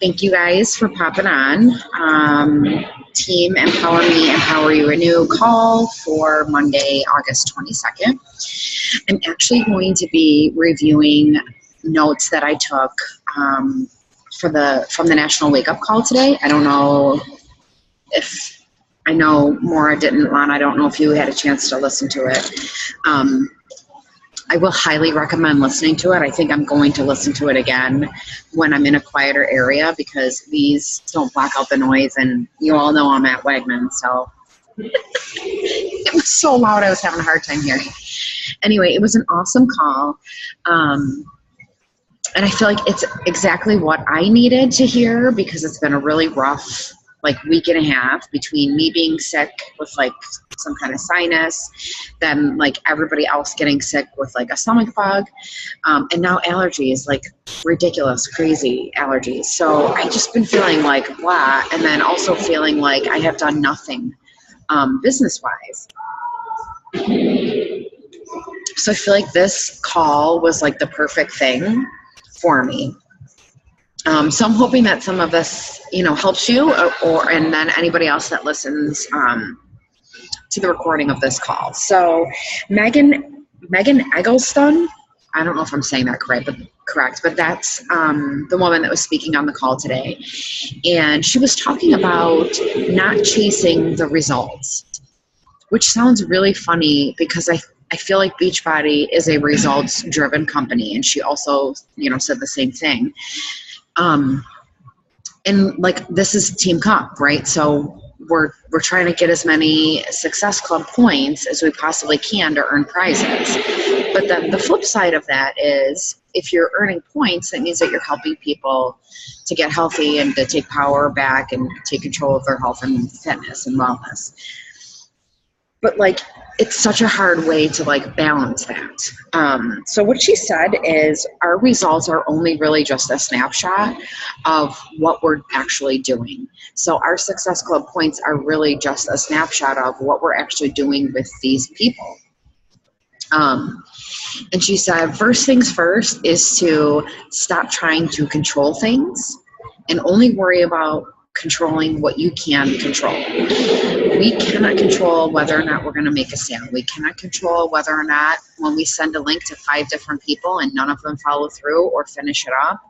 Thank you guys for popping on. Team EmpowerME, EmpowerYOU, a new call for Monday, August 22nd. I'm actually going to be reviewing notes that I took from the National Wake Up Call today. I don't know if, I know Maura didn't, Lana, I don't know if you had a chance to listen to it. I will highly recommend listening to it. I think I'm going to listen to it again when I'm in a quieter area because these don't block out the noise, and you all know I'm at Wegman, so it was so loud I was having a hard time hearing. Anyway, it was an awesome call, and I feel like it's exactly what I needed to hear because it's been a really rough week and a half between me being sick with some kind of sinus, then everybody else getting sick with a stomach bug, and now allergies, ridiculous, crazy allergies. So I just been feeling blah, and then also feeling like I have done nothing business-wise. So I feel like this call was the perfect thing for me. So I'm hoping that some of this, helps you, and then anybody else that listens to the recording of this call. So Megan Eggleston, I don't know if I'm saying that correct, but that's the woman that was speaking on the call today, and she was talking about not chasing the results, which sounds really funny because I feel like Beachbody is a results-driven company, and she also, said the same thing. And this is Team Cup, right? So we're trying to get as many Success Club points as we possibly can to earn prizes. But then the flip side of that is if you're earning points, that means that you're helping people to get healthy and to take power back and take control of their health and fitness and wellness. But it's such a hard way to balance that. So what she said is our results are only really just a snapshot of what we're actually doing. So our Success Club points are really just a snapshot of what we're actually doing with these people. And she said, first things first is to stop trying to control things and only worry about controlling what you can control. We cannot control whether or not we're going to make a sale. We cannot control whether or not when we send a link to 5 different people and none of them follow through or finish it up.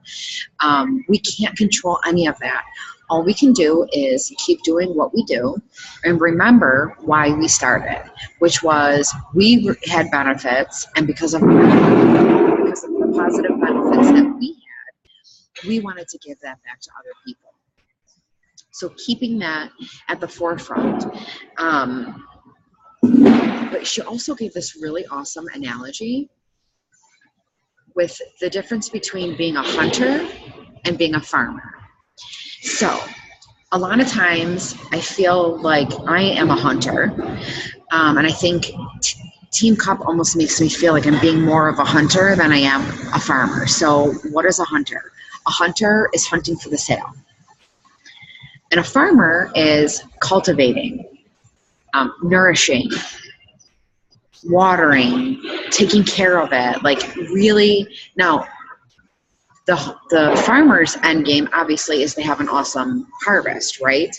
We can't control any of that. All we can do is keep doing what we do and remember why we started, which was we had benefits, and because of the positive benefits that we had, we wanted to give that back to other people. So keeping that at the forefront. But she also gave this really awesome analogy with the difference between being a hunter and being a farmer. So a lot of times I feel like I am a hunter, and I think Team Cup almost makes me feel like I'm being more of a hunter than I am a farmer. So what is a hunter? A hunter is hunting for the sale. And a farmer is cultivating, nourishing, watering, taking care of it, really. Now, the farmer's end game obviously is to have an awesome harvest, right?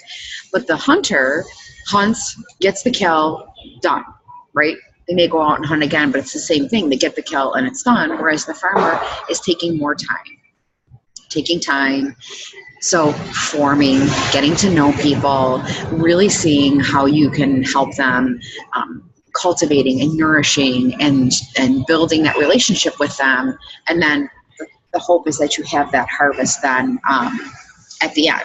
But the hunter hunts, gets the kill, done, right? They may go out and hunt again, but it's the same thing. They get the kill and it's done, whereas the farmer is taking more time, taking time. So forming, getting to know people, really seeing how you can help them, cultivating and nourishing and building that relationship with them. And then the hope is that you have that harvest then at the end.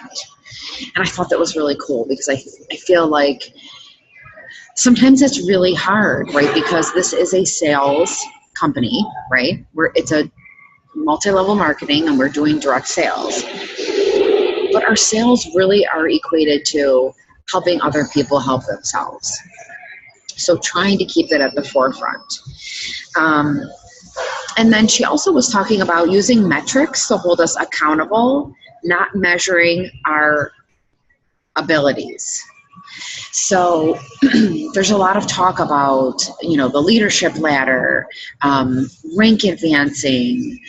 And I thought that was really cool because I feel like sometimes it's really hard, right? Because this is a sales company, right? It's a multi-level marketing and we're doing direct sales. But our sales really are equated to helping other people help themselves. So trying to keep that at the forefront. And then she also was talking about using metrics to hold us accountable, not measuring our abilities. So there's a lot of talk about, the leadership ladder, rank advancing,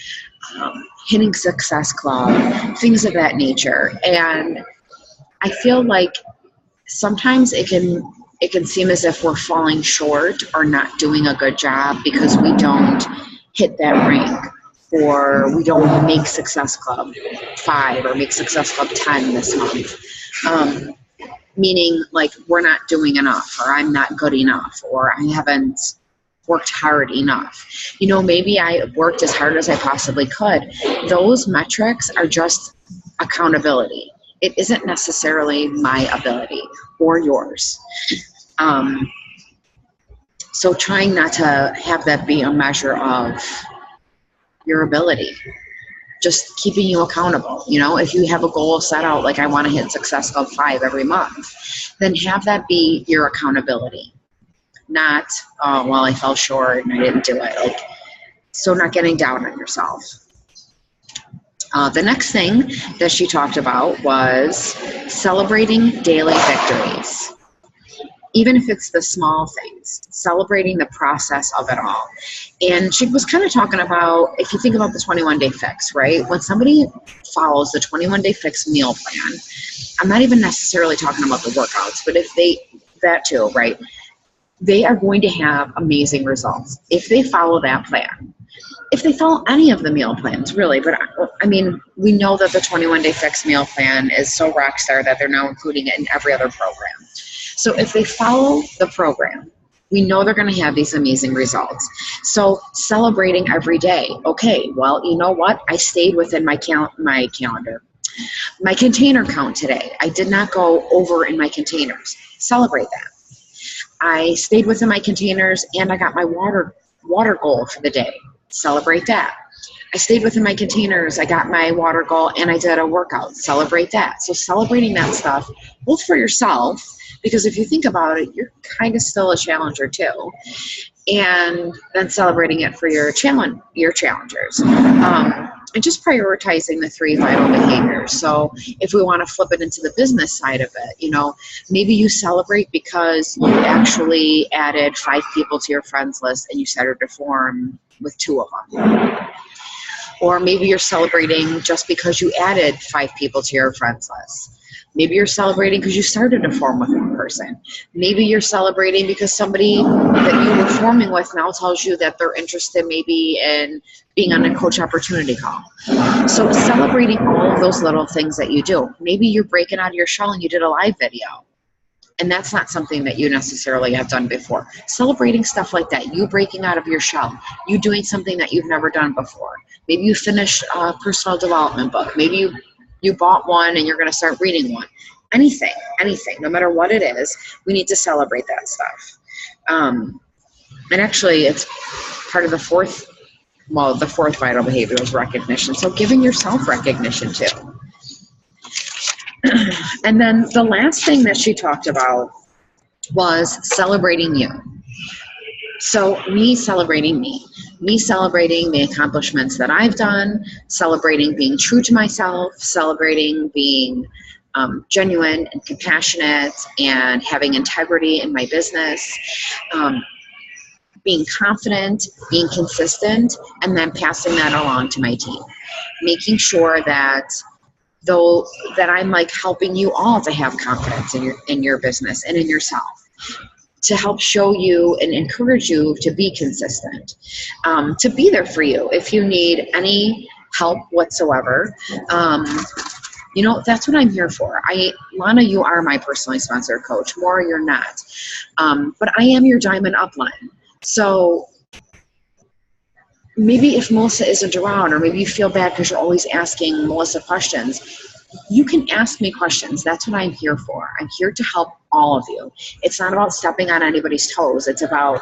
hitting Success Club, things of that nature. And I feel like sometimes it can seem as if we're falling short or not doing a good job because we don't hit that rank, or we don't make Success Club 5 or make Success Club 10 this month. Meaning like we're not doing enough, or I'm not good enough, or I haven't worked hard enough. You know, maybe I worked as hard as I possibly could. Those metrics are just accountability. It isn't necessarily my ability or yours. So trying not to have that be a measure of your ability, just keeping you accountable. You know, if you have a goal set out, like I want to hit Success Club 5 every month, then have that be your accountability. Not, oh, well, I fell short and I didn't do it. Like, so not getting down on yourself. The next thing that she talked about was celebrating daily victories. Even if it's the small things, celebrating the process of it all. And she was kind of talking about, if you think about the 21-day fix, right? When somebody follows the 21-day fix meal plan, I'm not even necessarily talking about the workouts, but if they, that too, right? They are going to have amazing results if they follow that plan. If they follow any of the meal plans, really, but I mean, we know that the 21-day fix meal plan is so rock star that they're now including it in every other program. So if they follow the program, we know they're going to have these amazing results. So celebrating every day. Okay, well, you know what? I stayed within my calendar. My container count today. I did not go over in my containers. Celebrate that. I stayed within my containers and I got my water goal for the day. Celebrate that. I stayed within my containers, I got my water goal, and I did a workout. Celebrate that. So celebrating that stuff, both for yourself, because if you think about it, you're kind of still a challenger too, and then celebrating it for your challengers. And just prioritizing the 3 vital behaviors. So if we want to flip it into the business side of it, you know, maybe you celebrate because you actually added 5 people to your friends list and you started to form with 2 of them. Or maybe you're celebrating just because you added 5 people to your friends list. Maybe you're celebrating because you started to form with one person. Maybe you're celebrating because somebody that you were forming with now tells you that they're interested maybe in being on a coach opportunity call. So celebrating all of those little things that you do. Maybe you're breaking out of your shell and you did a live video. And that's not something that you necessarily have done before. Celebrating stuff like that, you breaking out of your shell, you doing something that you've never done before. Maybe you finished a personal development book. Maybe you bought one and you're going to start reading one. Anything, no matter what it is, we need to celebrate that stuff. And actually, it's part of the fourth vital behavior is recognition. So giving yourself recognition too. And then the last thing that she talked about was celebrating you. So me celebrating the accomplishments that I've done, celebrating being true to myself, celebrating being genuine and compassionate and having integrity in my business, being confident, being consistent, and then passing that along to my team. Making sure that I'm like helping you all to have confidence in your business and in yourself, to help show you and encourage you to be consistent, to be there for you if you need any help whatsoever. You know, that's what I'm here for. Lana, you are my personally sponsored coach. Maura, you're not. But I am your diamond upline. So maybe if Melissa isn't around, or maybe you feel bad because you're always asking Melissa questions, you can ask me questions. That's what I'm here for. I'm here to help all of you. It's not about stepping on anybody's toes. It's about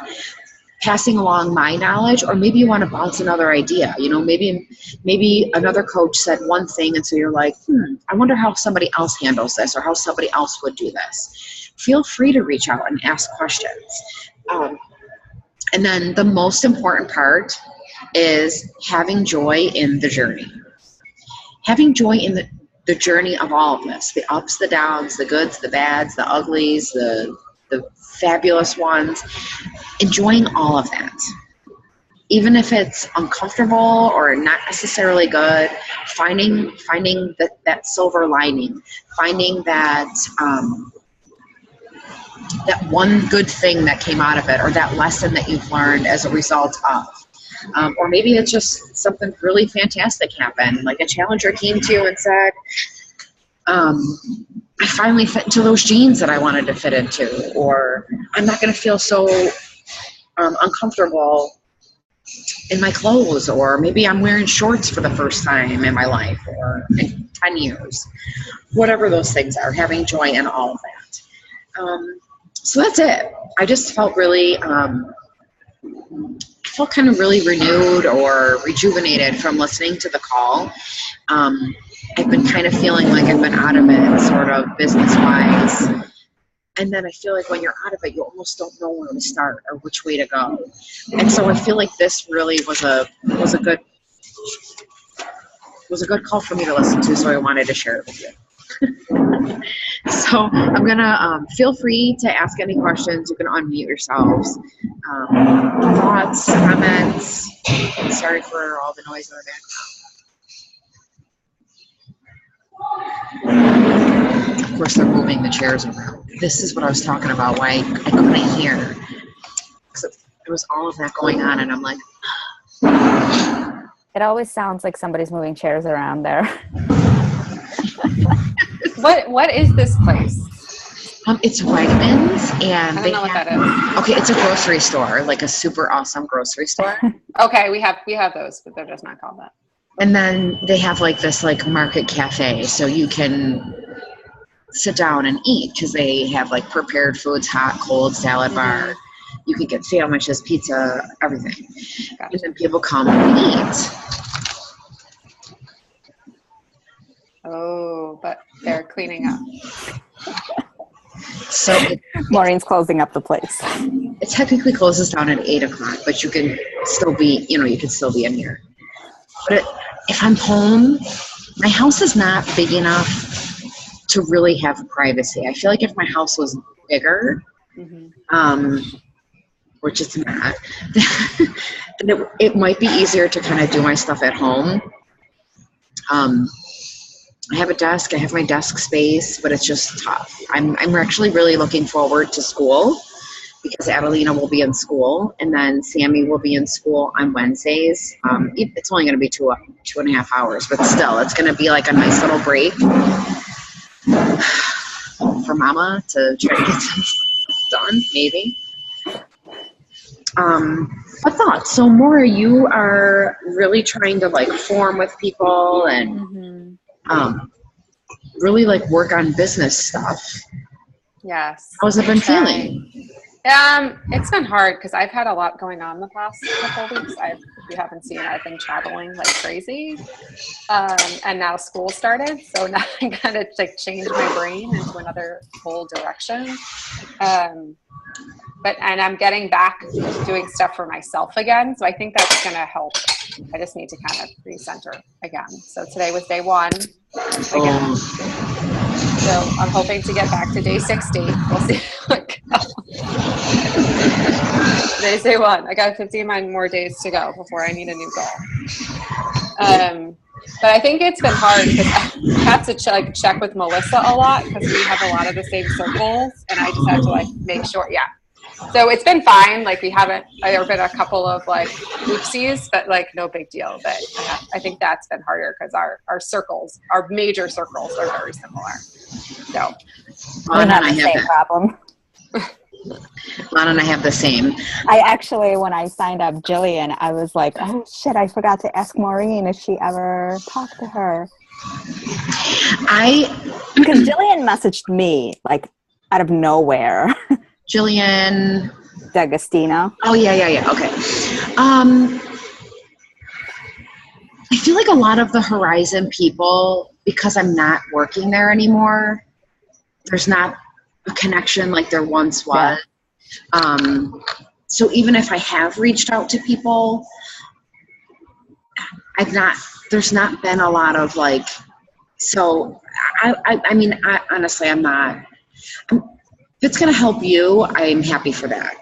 passing along my knowledge, or maybe you want to bounce another idea. You know, maybe another coach said one thing, and so you're like, I wonder how somebody else handles this, or how somebody else would do this. Feel free to reach out and ask questions. And then the most important part is having joy in the journey. Having joy in the journey of all of this, the ups, the downs, the goods, the bads, the uglies, the fabulous ones, enjoying all of that. even if it's uncomfortable or not necessarily good, finding that silver lining, finding that that one good thing that came out of it, or that lesson that you've learned as a result of. Or maybe it's just something really fantastic happened, like a challenger came to you and said, I finally fit into those jeans that I wanted to fit into, or I'm not going to feel so uncomfortable in my clothes, or maybe I'm wearing shorts for the first time in my life, or in 10 years. Whatever those things are, having joy in all of that. So that's it. I just felt really, kind of really renewed or rejuvenated from listening to the call. I've been kind of feeling like I've been out of it, sort of business-wise. And then I feel like when you're out of it, you almost don't know where to start or which way to go. And so I feel like this really was a good call for me to listen to, so I wanted to share it with you. So I'm gonna feel free to ask any questions. You can unmute yourselves. Thoughts, comments. Sorry for all the noise in the background. Of course, they're moving the chairs around. This is what I was talking about, why I couldn't hear. So there was all of that going on, and I'm like... It always sounds like somebody's moving chairs around there. What is this place? It's Wegmans, and I don't know what that is. Okay, it's a grocery store, like a super awesome grocery store. Okay, we have those, but they're just not called that. And then they have like this like market cafe, so you can sit down and eat, because they have like prepared foods, hot, cold, salad bar. You can get sandwiches, pizza, everything. Gotcha. And then people come and eat. Oh, but they're cleaning up. So Maureen's closing up the place. It technically closes down at 8 o'clock, but you can still be, you can still be in here. But if I'm home, my house is not big enough to really have privacy. I feel like if my house was bigger, which it's not, then it might be easier to kind of do my stuff at home. I have a desk, I have my desk space, but it's just tough. I'm actually really looking forward to school, because Adelina will be in school, and then Sammy will be in school on Wednesdays. It's only going to be 2.5 hours, but still, it's going to be like a nice little break for Mama to try to get some done, maybe. What thoughts? So, Maura, you are really trying to like form with people and really like work on business stuff. Yes. How's it been feeling? It's been hard because I've had a lot going on the past couple of weeks. If you haven't seen, I've been traveling like crazy. And now school started. So now I gotta like change my brain into another whole direction. And I'm getting back to doing stuff for myself again. So I think that's gonna help. I just need to kind of recenter again. So today was day 1 again. So I'm hoping to get back to day 60. We'll see how it goes. Today's day 1. I got 15 more days to go before I need a new goal. But I think it's been hard because I have to check with Melissa a lot because we have a lot of the same circles, and I just have to like make sure. Yeah. So it's been fine. Like there have been a couple of like oopsies, but like no big deal. But I think that's been harder because our circles, our major circles, are very similar. So we have the same problem. Lana and I have the same. I actually, when I signed up Jillian, I was like, oh shit, I forgot to ask Maureen if she ever talked to her. Because Jillian messaged me like out of nowhere. Jillian D'Agostino. Oh yeah. Okay. I feel like a lot of the Horizon people, because I'm not working there anymore, there's not a connection like there once was. Yeah. So even if I have reached out to people, there's not been a lot of like, so I mean, honestly, if it's going to help you, I'm happy for that,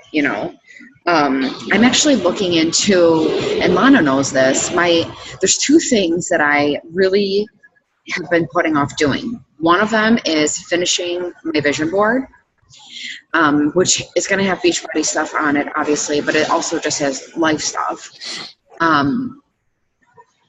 I'm actually looking into, and Lana knows this, there's two things that I really have been putting off doing. One of them is finishing my vision board, which is going to have Beachbody stuff on it, obviously, but it also just has life stuff.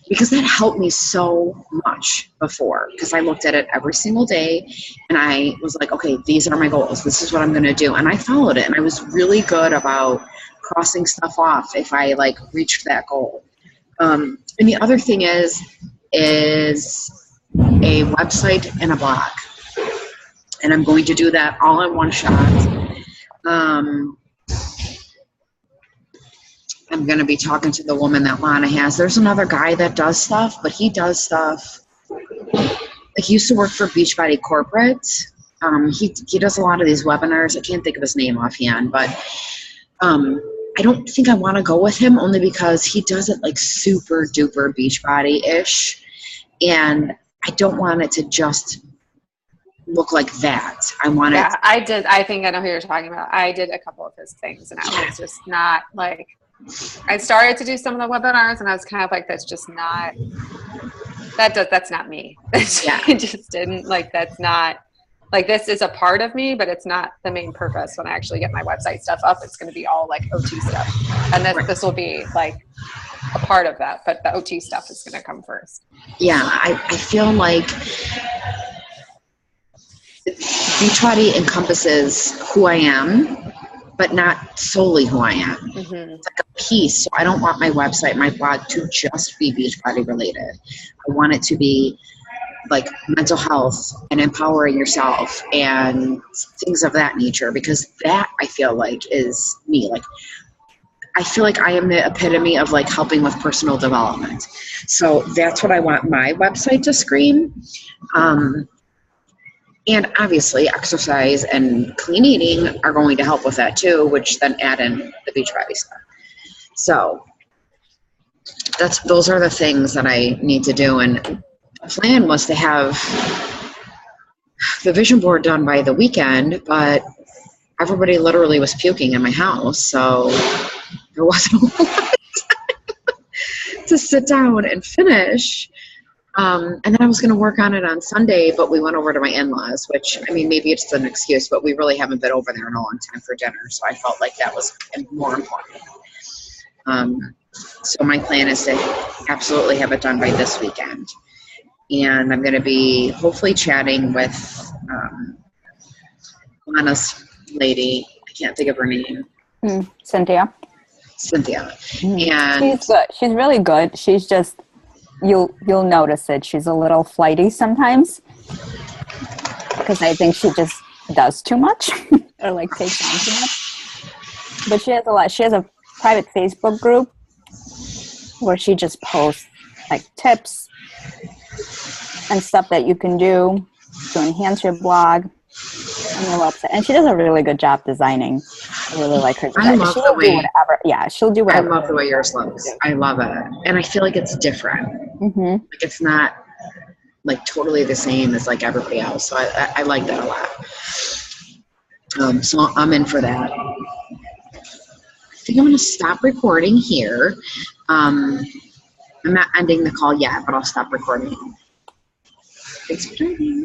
Because that helped me so much before, because I looked at it every single day and I was like, okay, these are my goals. This is what I'm going to do. And I followed it, and I was really good about crossing stuff off if I like reached that goal. And the other thing is a website and a blog. And I'm going to do that all in one shot. I'm going to be talking to the woman that Lana has. There's another guy that does stuff, but he does stuff. He used to work for Beachbody Corporate. He does a lot of these webinars. I can't think of his name offhand, but I don't think I want to go with him, only because he does it like super duper Beachbody-ish. And I don't want it to just look like that. I want it. Yeah, I did. I think I know who you're talking about. I did a couple of his things, and I was just not like, I started to do some of the webinars, and I was kind of like, that's just not, that's not me. Yeah. It just didn't, like, that's not, like, this is a part of me, but it's not the main purpose. When I actually get my website stuff up, it's going to be all like OT stuff. And this will be like a part of that, but the OT stuff is going to come first. Yeah. I feel like Beachbody encompasses who I am, but not solely who I am. Mm-hmm. It's like a piece. So I don't want my website, my blog to just be Beachbody related. I want it to be like mental health and empowering yourself and things of that nature, because that I feel like is me. Like, I feel like I am the epitome of like helping with personal development. So that's what I want my website to scream. And obviously exercise and clean eating are going to help with that too, which then add in the Beachbody stuff. So those are the things that I need to do. And the plan was to have the vision board done by the weekend, but everybody literally was puking in my house. So there wasn't a lot of time to sit down and finish. And then I was going to work on it on Sunday, but we went over to my in-laws, which, I mean, maybe it's an excuse, but we really haven't been over there in a long time for dinner. So I felt like that was more important. So my plan is to absolutely have it done by this weekend. And I'm going to be hopefully chatting with Lana's lady. I can't think of her name. Cynthia. And she's good. She's really good. She's just, you'll notice it. She's a little flighty sometimes, because I think she just does too much or like takes on too much. But she has a lot. She has a private Facebook group where she just posts like tips and stuff that you can do to enhance your blog and your website. And she does a really good job designing. I really like her design. She'll do whatever. Yeah, she'll do whatever. I love the way yours looks. I love it. And I feel like it's different. Mm-hmm. Like it's not like totally the same as like everybody else. So I like that a lot. So I'm in for that. I think I'm going to stop recording here. I'm not ending the call yet, but I'll stop recording. Thanks for joining.